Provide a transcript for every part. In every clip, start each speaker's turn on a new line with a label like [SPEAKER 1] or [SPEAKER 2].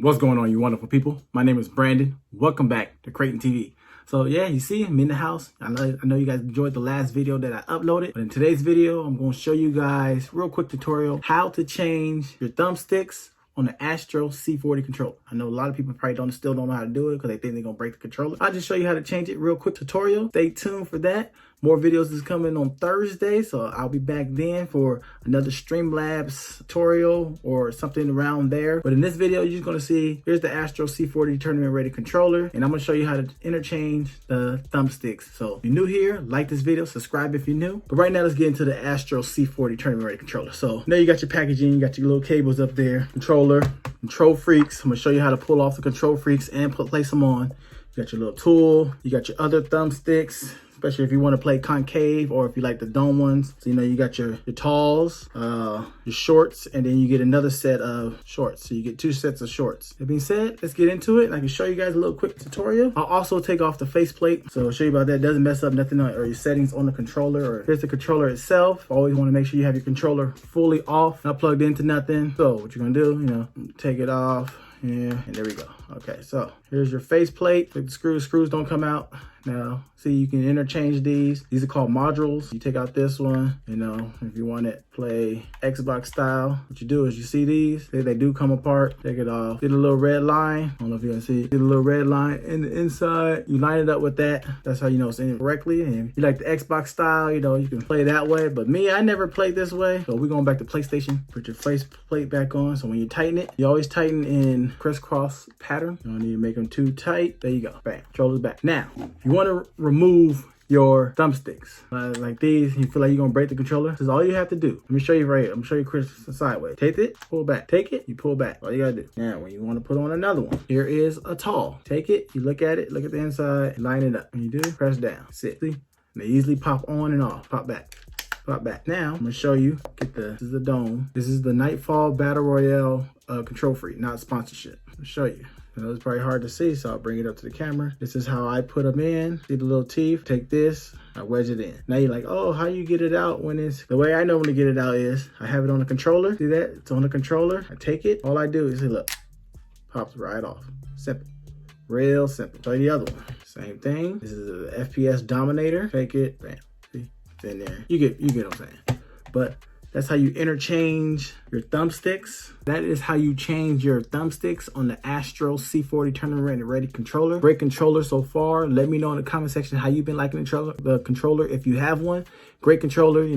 [SPEAKER 1] What's going on, you wonderful people? My name is Brandon. Welcome back to Crayton TV. So yeah, you see, I'm in the house. I know you guys enjoyed the last video that I uploaded, but in today's video, I'm going to show you guys real quick tutorial how to change your thumbsticks on the Astro C40 controller. I know a lot of people probably still don't know how to do it because they think they're going to break the controller. I'll just show you how to change it real quick tutorial. Stay tuned for that. More videos is coming on Thursday, so I'll be back then for another Streamlabs tutorial or something around there. But in this video, you're just gonna see, here's the Astro C40 tournament ready controller, and I'm gonna show you how to interchange the thumbsticks. So if you're new here, like this video, subscribe if you're new. But right now, let's get into the Astro C40 tournament ready controller. So now you got your packaging, you got your little cables up there, controller, control freaks. I'm gonna show you how to pull off the control freaks and place them on. You got your little tool, you got your other thumbsticks, especially if you want to play concave or if you like the dome ones. So, you got your talls, your shorts, and then you get another set of shorts. So you get two sets of shorts. That being said, let's get into it. And I can show you guys a little quick tutorial. I'll also take off the faceplate. So I'll show you about that. It doesn't mess up nothing or your settings on the controller. Or here's the controller itself. Always want to make sure you have your controller fully off, not plugged into nothing. So what you're going to do, take it off. Yeah, and there we go. Okay, so here's your faceplate. The screws don't come out. Now, see, you can interchange these. These are called modules. You take out this one, if you want it play Xbox style, what you do is you see these, they do come apart. Take it off. See the little red line? I don't know if you can see. See the little red line in the inside. You line it up with that. That's how you know it's in it correctly. And if you like the Xbox style, you can play that way. But me, I never played this way. So we're going back to PlayStation. Put your faceplate back on. So when you tighten it, you always tighten in crisscross pattern. You don't need to make them too tight. There you go. Bam. Controller's back. Now, if you want to remove your thumbsticks like these, you feel like you're gonna break the controller, this is all you have to do. Let me show you right here. I'm gonna show you Chris sideways. Take it, pull back. Take it, you pull back. All you gotta do. Now, when you want to put on another one, here is a tall. Take it, you look at it, look at the inside, line it up. When you do, press down. Sit. See? They easily pop on and off. Pop back. Pop back. Now, I'm gonna show you. This is the dome. This is the Nightfall Battle Royale control free, not sponsorship. I'll show you. I know it's probably hard to see, so I'll bring it up to the camera. This is how I put them in. See the little teeth? Take this, I wedge it in. Now you're like, oh, how you get it out when it's... The way I normally get it out is, I have it on the controller. See that? It's on the controller. I take it. All I do is, see, look, pops right off. Simple. Real simple. Try the other one. Same thing. This is a FPS Dominator. Take it, bam. See? It's in there. You get what I'm saying. But that's how you interchange your thumbsticks. That is how you change your thumbsticks on the Astro C40 tournament ready controller. Great controller so far. Let me know in the comment section how you've been liking the controller if you have one. Great controller,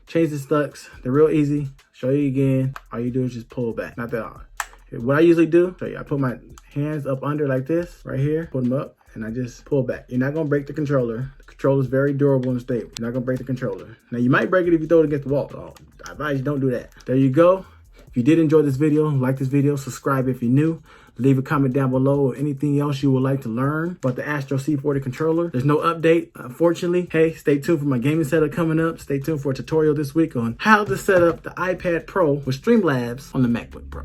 [SPEAKER 1] change the sticks. They're real easy. Show you again. All you do is just pull back. Not that hard. What I usually do, show you, I put my hands up under like this, right here, put them up, and I just pull back. You're not gonna break the controller. The controller is very durable and stable. You're not gonna break the controller. Now you might break it if you throw it against the wall. So I advise you don't do that. There you go. If you did enjoy this video, like this video, subscribe if you're new. Leave a comment down below or anything else you would like to learn about the Astro C40 controller. There's no update, unfortunately. Hey, stay tuned for my gaming setup coming up. Stay tuned for a tutorial this week on how to set up the iPad Pro with Streamlabs on the MacBook Pro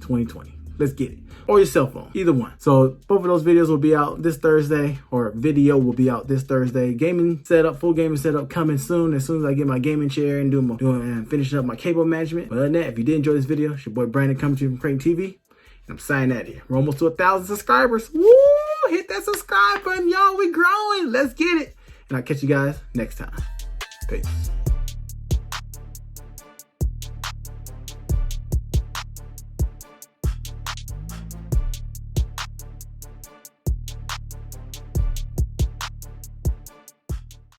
[SPEAKER 1] 2020. Let's get it. Or your cell phone, either one. So both of those videos will be out this Thursday, or video will be out this Thursday. Gaming setup, full gaming setup coming soon as I get my gaming chair and finishing up my cable management. But other than that, if you did enjoy this video, it's your boy Brandon coming to you from Crayton TV. And I'm signing out here. We're almost to 1,000 subscribers. Woo! Hit that subscribe button, y'all. We growing. Let's get it. And I'll catch you guys next time. Peace.